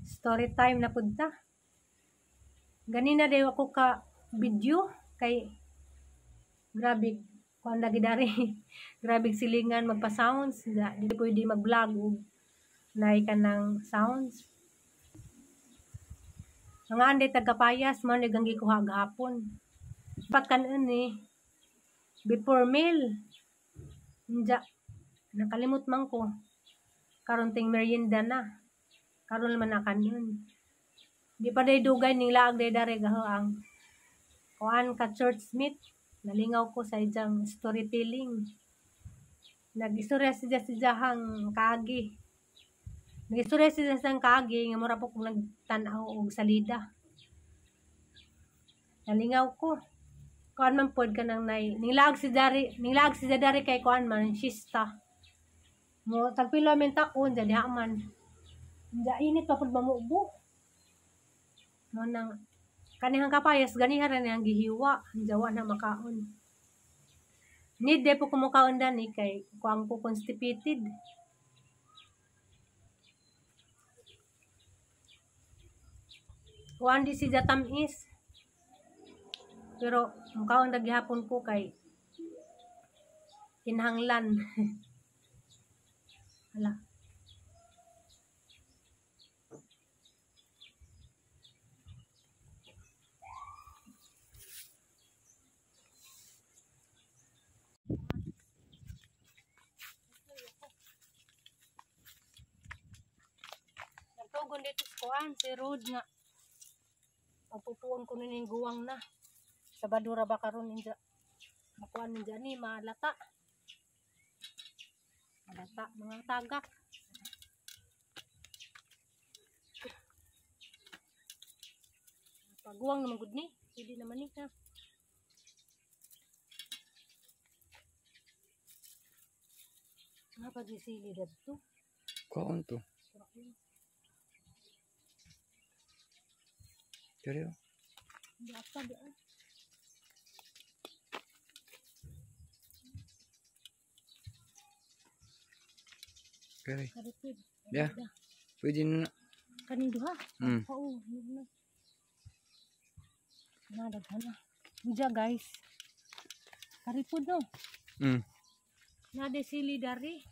Story time na punta. Ganina daw ako ka video kay grabe kuan lagi dari. Grabe silingan magpa-sounds, di pwede mag-vlog og nay kanang sounds. Mga anday tagapayas man nagang gikuha gahapon. Pat kanon ni before meal. Nja nakalimot man ko. Karon ting merienda na. Karon man na kanon. Di pa day dugay ning laag day dare gahoang. Kuan ka church meet. Nalingaw ko sa ijang storytelling. Nag-istorya siya hang kaagi. Nag-istorya siya sang kaagi nga mura po kung nagtanaw og salida. Nalingaw ko. Kuan man pod ka nang nay. Ninglaag si dari kay kuan man sista. Mo tagpilo men taon jadi haman. Nda init pa pod mamubo. Mo nang kanihang kapayas ganiha ra niyang gihiwa, jawa na makaon. Need de po kumukaon dani kay kuang ko constipated. Kuan di si tamis. Pero mukaon na gihapon ko kay kinahanglan. Hala. Nagtugon dito sa kuan, si Rod nga. Mapupuon ko ning guwang na. Sabadura ba karon ninja. Makuan ninja ni malata. Malata mga tagak. Paguwang naman gud ni. Hindi naman ni ka. Nga pagisili dito. Kuan to. Seryo? Hindi apa di ah. Kaya. Karipid. Ya. Pwede na. Kaning duha. Mm. Oo, na. Na daghan na. Uja guys. Karipod no. Mm. Na de sili dari.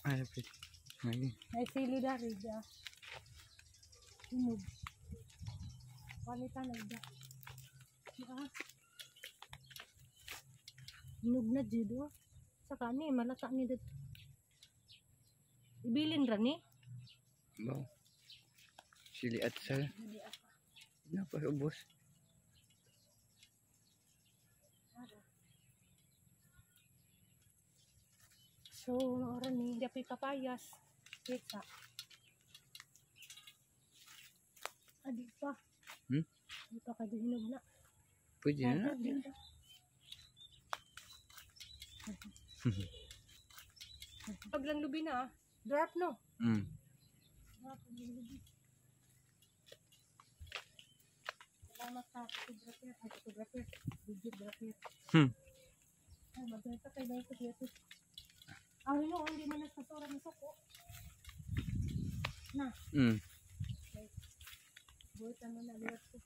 Ay, pwede. Ay. Ay sili dari ja. Inog. Walita na ida. Ah. Inog na judo. Saka ni malata ni dito. Ibilin ra ni. Wow. Sili at sal. Hindi apa. Napa ubos? So, ora ni dapat kapayas. Kita. Adi pa. Ito ka hinog na. Pwede na. Pag lang lubi na ah. Drop no. Mm. Drop lang lubi. Salamat sa photographer. Videographer. Ay, maganda kayo na ito dito. Ang ino, hindi man nagsatura ng suko. Na. Mm. Okay. Buwitan mo na liwat ko.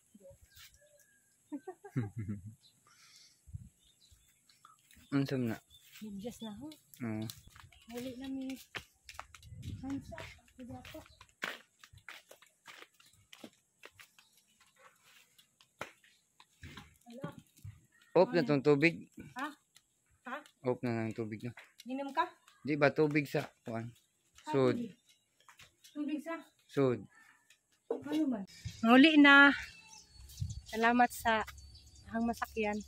Unsam na. Nag-just na ho. Oo. Huli na mi. Hansa. Hindi ako. Hello. Off na tong tubig. Ha? Ha? Off na ng tubig na. Ginom ka? Di ba tubig sa kuan? Sud. Tubig sa? Sud. Ano man? Huli na. Salamat sa hang masakyan.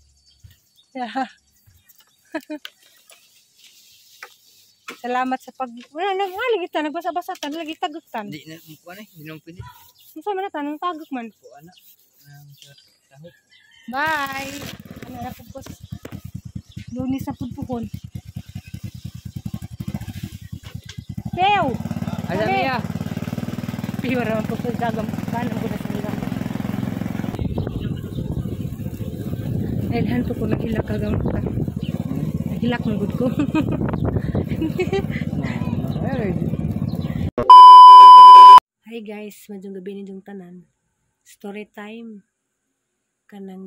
Salamat sa pag... Wala, naghali kita. Nagbasa-basa ka. Lagi tagutan. Di na kuan eh. Di na pwede. Masa man na tanong tagok man. Kuan na. Tahok. Bye! Ano na pupos? Lunis sa pudpukon. Pew! Alam niya. Pew naman pupos. Gagam. Kanang ko na sa nila. Elhan po ko naghilak kagam ka. Naghilak ng good ko. Hi guys, madyong gabi ninyong tanan. Story time. Kanang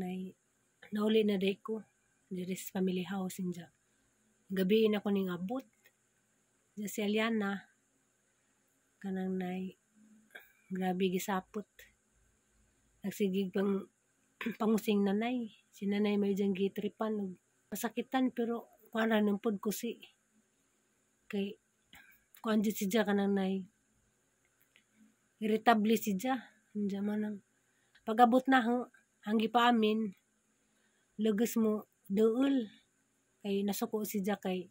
nauli na day ko. Diri sa family house inja. Gabi na ko ning abot. Diya si Aliana. Kanang grabe gisapot. Nagsigig pangusing nanay. Si nanay may diyang gitripan. Masakitan pero kuana nung pod ko si. Kay kuan jud si Diya kanang irritable si Diya. Diya manang pag-abot na hanggi pa amin, lugus mo dool. Kay nasuko si Diya kay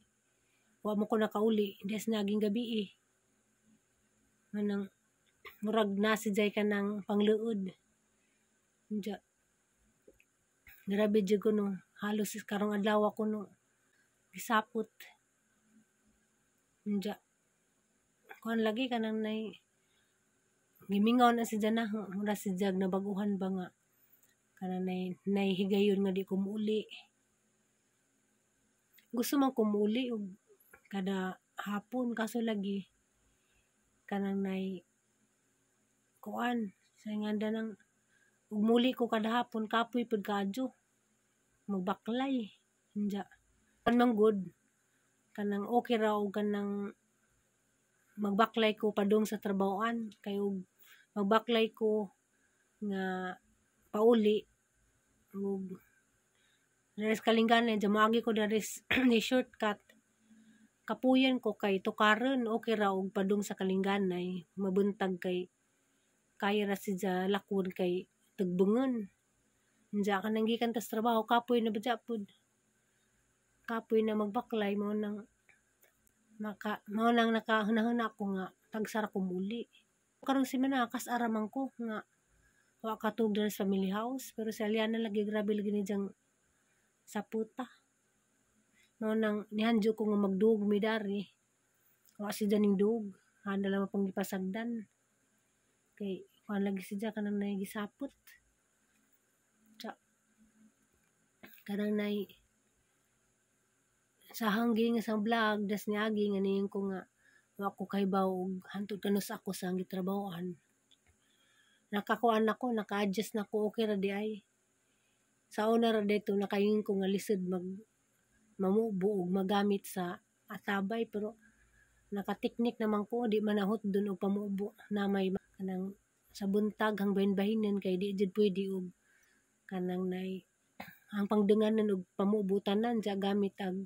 wa mo ko nakauli. Des naging gabi eh. Manang murag na si Diya kanang pangluod. Diya. Grabe jud ko no. Halos karong adlaw ko no. Gisapot. Diya. Kuan lagi kanang gimingaw na si Diya na. Mura si Diya nabaguhan ba nga. Kanang higayon nga di kumuli. Gusto man kumuli og kada hapon kaso lagi kanang kuan sa nganda nang ug muli ko kada hapon kapoy pud kadyo magbaklay inja kanang good kanang okay ra og kanang magbaklay ko padung sa trabahoan kay og magbaklay ko nga pauli ug daris kalingganan dyan moagi ko daris ni shortcut kapuyan ko kay tukaron okay ra og padung sa kalingganay mabuntag kay kaya ra si Diya lakon kay tugbungon diya ka nang gikan tas trabaho kapoy na badya pud kapoy na magbaklay mo nang nakahuna ko nga tagsara ko muli karong semana kas araman ko nga wa katug diri sa family house pero si Aliana lagi grabe lagi ni diyang saputa mo nang nihandyo ko nga magdug midari wa si Diya ning dug handa lang pang gipasagdan kay kuan lagi si Diya kanang gisapot kanang sa hangging sa vlog das niagi nga niyon ko nga wa ko kaybaw og hantud kanus ako sa gitrabahoan nakakuan ako naka-adjust na ko okay ra di ay sa una ra dito nakaingin ko nga lisod mamubo og magamit sa atabay pero nakateknik naman ko di manahot dun og pamubo na may kanang sa buntag hang bahin-bahinan kay di jud pwede og kanang ang pangdenganan og pamubutanan diya gamit ag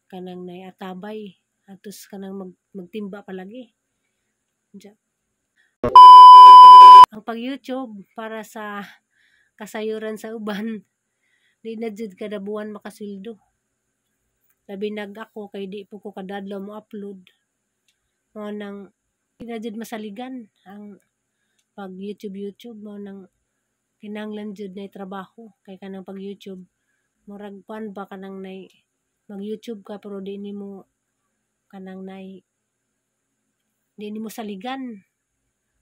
kanang atabay atus kanang magtimba palagi diya. Ang pag-YouTube para sa kasayuran sa uban di na jud kada buwan makasildo labi nag ako kay di po ko kadadlaw mo upload mo nang di na jud masaligan ang pag YouTube mo nang kinahanglan jud na trabaho kay kanang pag YouTube murag kuan ba kanang mag YouTube ka pero di nimo kanang di nimo saligan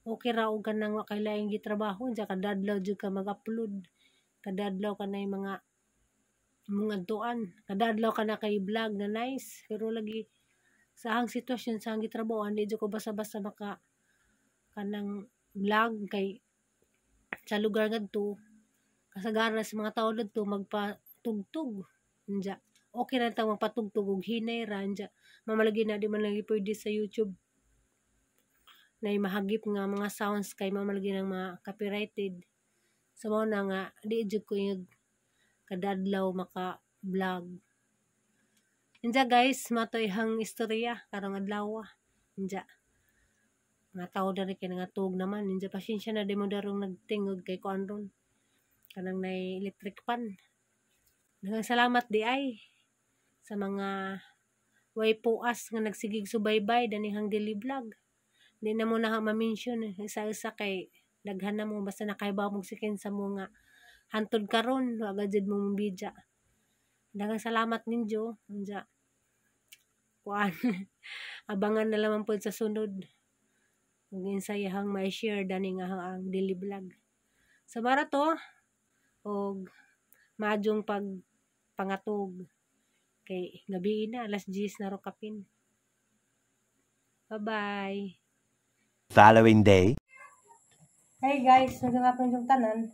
okay ra og kanang wa kay laing gitrabaho diya kadadlaw jud ka mag-upload kadadlaw ka mga adtuan kadadlaw ka na kay vlog na nice pero lagi sa hang sitwasyon sa hang gitrabahoan di jud ko basta-basta maka kanang vlog kay sa lugar ngadto kasagaran sa mga tao dito magpatugtog diya okay ra ta magpatugtog og hinay ra diya mamalagi na di man lagi pwede sa YouTube na mahagip nga mga sounds kay mamalagi ng mga copyrighted so mo na nga di jud ko yung kadadlaw maka vlog diya guys matoy hang istorya karong adlaw diya nga tao dari kay nga tug naman diya pasensya na di mo darong nagtingog kay kuan ron kanang electric pan daghang salamat di ay sa mga way puas nga nagsigig subaybay danihang daily vlog di na mo na ma-mention isa-isa kay daghan na mo basta nakaibaw mo sikin sa mo nga hantod karon wa gajud mo bidya daghang salamat ninyo diya kuan abangan na lamang po sa sunod ug insayahang may share dani nga ang daily vlog sa barato og maadjong pangatog kay gabi na alas 10 na ro kapin. Bye bye. Following day. Hey guys, nga po yung tanan.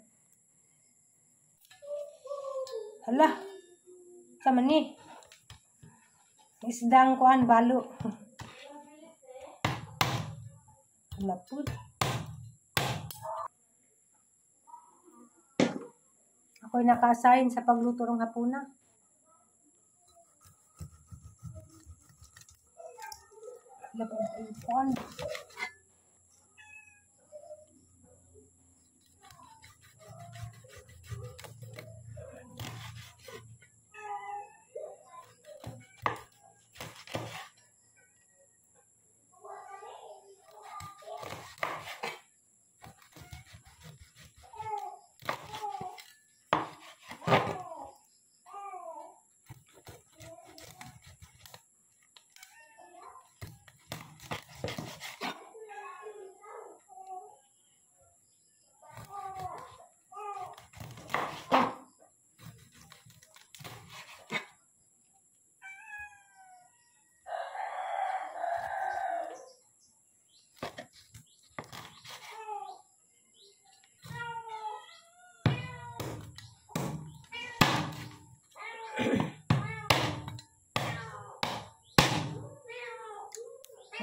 Hala, sama ni. Isdang kuan balo. Hala po. Ako'y naka-assign sa pagluto ng hapuna. Hala po yung kuan.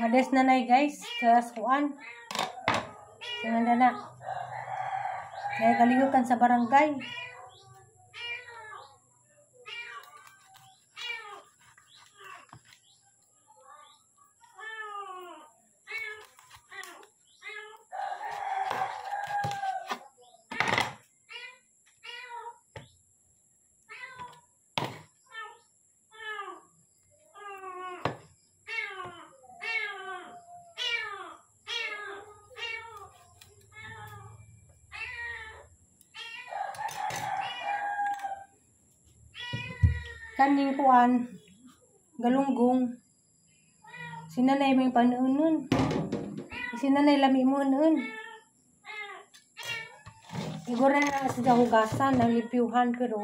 Mades na nay guys, sa kuan. Sanganda na. Kaya kalihukan sa barangay. Kaning kuan, galunggong. Sinanay may panuunon. Sinanay lami mo noon. Siguro na sa hugasan, nalipyuhan, pero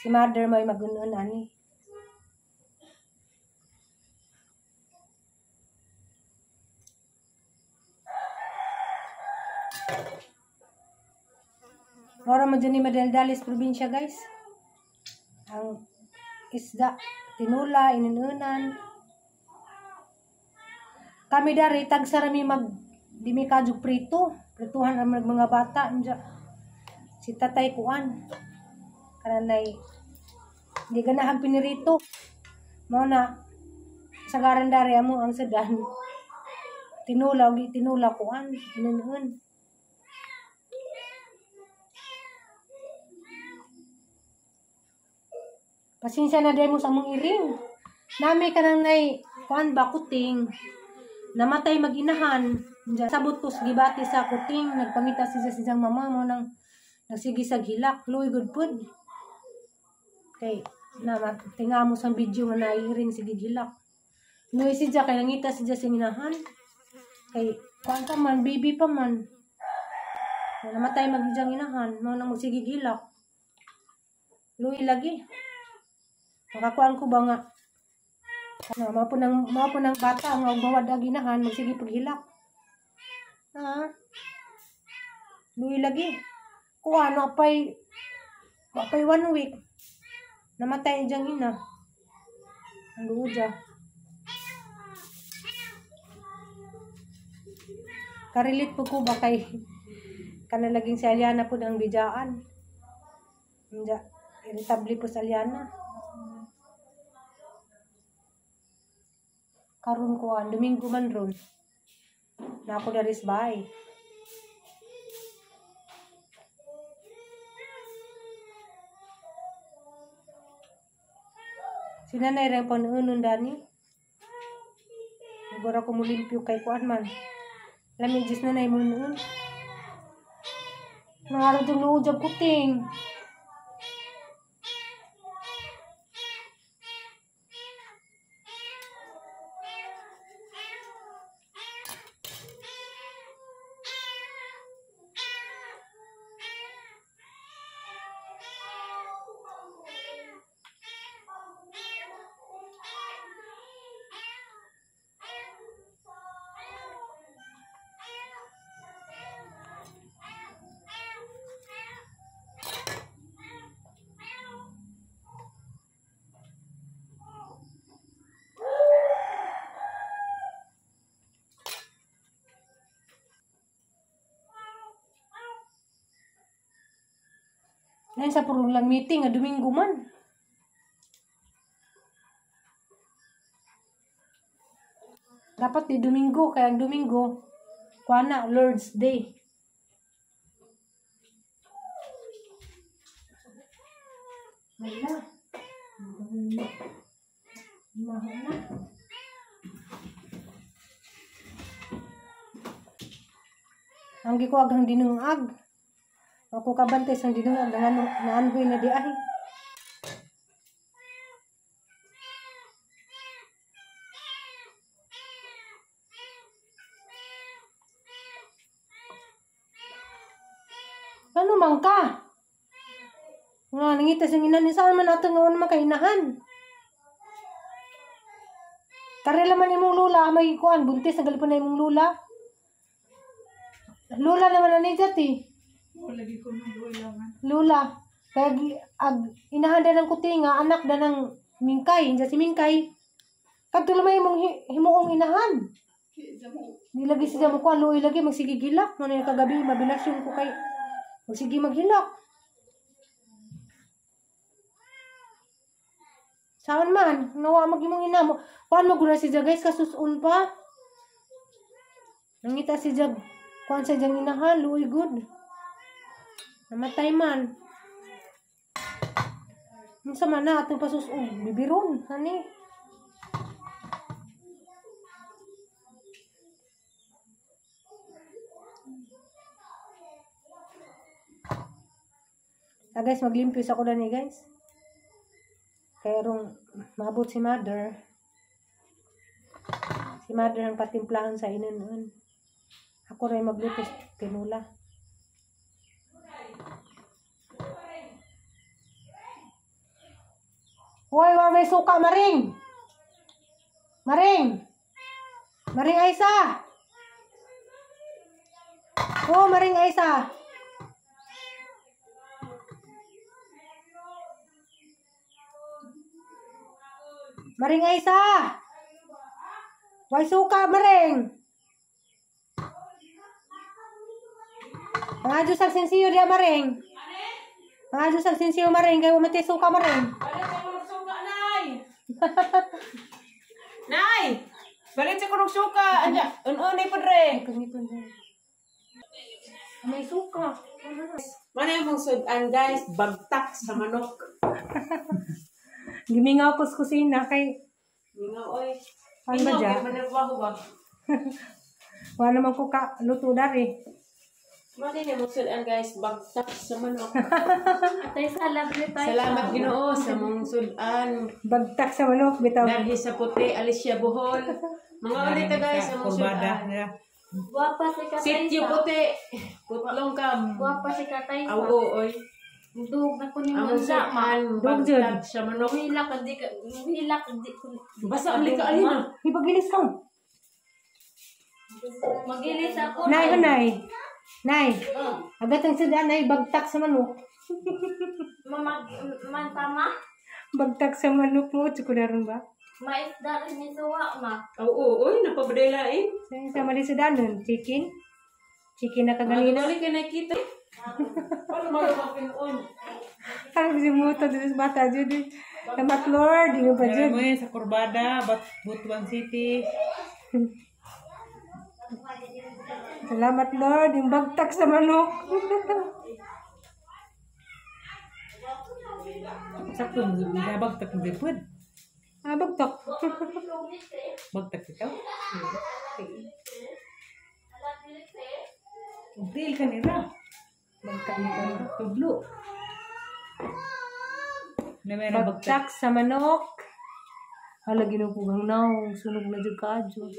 si mother may magunon ani. Mora mo dyan ni Madaldalis, probinsya guys. Ang isda, tinula, inununan. Kami dari, tagsarami di may kajug prito. Prituhan ang mga bata. Si tatay kuan. Karanay, di ganahan pinirito. Mao na, sagaran dari amo ang sedan. Tinula, di tinula kuan. Inununan. Pasensya na dahil mo sa mong iring. Nami ka nang nay, kuan ba, kuting. Namatay mag-inahan. Sabot ko sa gibati sa kuting. Nagpangita siya sa siyang mama mo nang nagsigi sa hilak. Luy good food. Okay. Tinga mo sa video nga nairing sa gigilak. Luy siya kay nangita siya sa inahan. Kay kuan ka man, baby pa man. Namatay mag-ijang inahan. Mo nang sige gilak. Luy lagi. Makakuan ko ba nga? Mapo ng bata nga bawad aginahan magsige paghilak. Ha? Luy lagi. Kuan apay 1 week. Namatay diyang ina. Ang luja. Karilit po ko ba kay kanalaging si Aliana po ng bidaan. Irritable po sa Aliana. Karon ko Domingo man ron. Na ako daris bahay. Sinanay rin po nuunon dani. Siguro ko mulimpyo kay kuan man. Lamig jis nanay mo noon. Nangarap yung luujab kuting. Ngayon sa purong lang meeting, nga Domingo man. Dapat di Domingo, kaya ang Domingo, kuha na, Lord's Day. Wala. Mahal na. Ang gikuag ang dinungag. Ako kabantay sang dinungag, naanhoy na di ay. Ano man ka? Nga, nangitas yung ina ni saan man nato nga naman kainahan. Karela man imong lula, may kuan, buntis, nagalipon na imong lula. Lula naman na ni Jati. Lagi ko nung Lula. Kaya inahan da ng kutinga, anak da ng mingkay, hindi si mingkay. Kadto may imong himuong inahan. Nilagi siya mo kuan, luoy lagi, magsigigilak. Nung kagabi, mabinasyon ko kay, magsigi maghilak. Saan man, nawa mag-imong ina mo. Kuan mo guna si Jag guys, kasusun pa. Nangita si Jag, kuan sa diyang inahan, luoy good. Namatay man. Minsan man na, atong pasusun, bibiron, hani. Guys, maglimpyos ako na ni guys. Kaya rong maabot si mother. Si mother ang patimplahan sa inunon. Ako rin maglutos tinula. Hoy, wa may suka maring. Maring. Maring Aisa. Oh, Maring Aisa. Maring Aisa. Way suka maring. Pangadyo sa sensiyo dia maring. Pangadyo sa sensiyo maring kay umati suka maring. Balik sa kurong suka, Nay! Nay! Balik sa kurong suka! Anya, ununay po dre! May suka. Mana yung mong sudan, guys? Bagtak sa manok. Gimingaw ko sa kusina kay Mingaw, oy. ano ba dyan? Managwaho ba? Wala naman ko ka luto dari. Mana yung mong sudan, guys? Bagtak sa manok. Atay Salamat Ginoo sa mong sudan. Bagtak sa manok bitaw. Dahil sa puti, Alicia Bohol. Mga ulit na guys sa mong sudan. Guwapa si Katay Sityo sa. puti. Putlong ka. Guwapa si Katay sa. Oo, oy. Dug na ko ni Ang Munda ma. sudan, Dog jud. bagtag sa manok. Hilak ka di ka. Hilak ka di ko. Basta ulit ka alin. Ipagilis ka. Magilis ako. Nay, hanay. Nay. Oh. Agat ang sudan ay bagtak sa manok. Mantama. Bagtak sa manok mo. Tsukularon ba? Maisda rin ni Suwa ma. Oo, oy, napabadala eh. Sa mali sudanon. Chicken. Chicken na kaganina. Magdali ka nakita. Paano malumapin on? Parang si Muto dito sa bata dyan. Tamat Lord. Yung pa dyan. Mo sa Corbada, Butuan City. Salamat Lord. Yung bagtak sa manok. Sakto, nabagtak ng lipod. Ah, bagtak. Bagtak ito. Dil ka nila. Bagtak nito. Tublo. Na may nabagtak. Bagtak sa manok. Hala, ginukugang naong. Sunog na dyan ka dyan.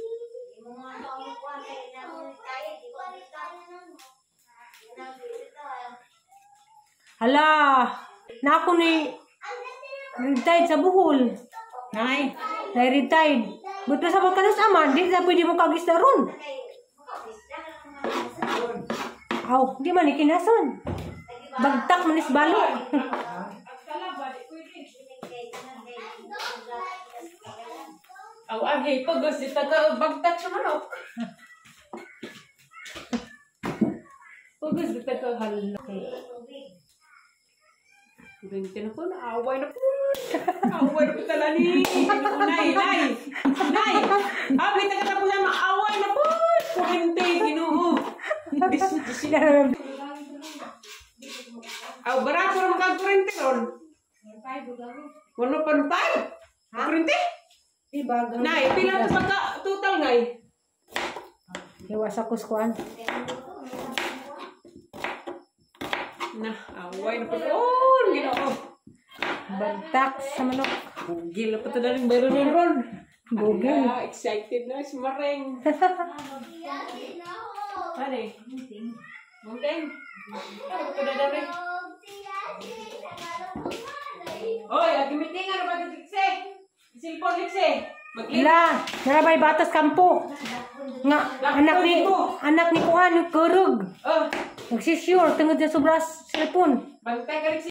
Hala! Naku ni retired sa buhol. Nay, Na-retired. Buto sa pagkalas aman, di na pwede mo kagisda ron. Aw, di man ikinason. Bagtak manis balo. Aw, agay pagos dito ka bagtak sa manok. Pagos dito ka halak. Kuryente na po, naaway na po. Naaway na po tala ni. Nay. Abit na katapos na maaway na po. Kuryente, ginoo. Aw, barato na magkakuryente ron. 1.5? Kuryente? Diba? Nay, pila na pagka total, Nay? Iwa sa kuskuan. Na, away na po. Oh, ginoo. Bagtak sa manok. Bugil na po tala ng bayro na ron. Bugil. Ah, excited na si Mareng. Ano eh? Mungkin. Ano ko na dami? Oy, agimiting ano ba ito, Likse? Silpon, Likse. Ila, narabay batas kampo. Nga, anak ni Kuhan, kurug. Oh, Nagsisure, tungod sa sobras cellphone. bantay ka, Likse.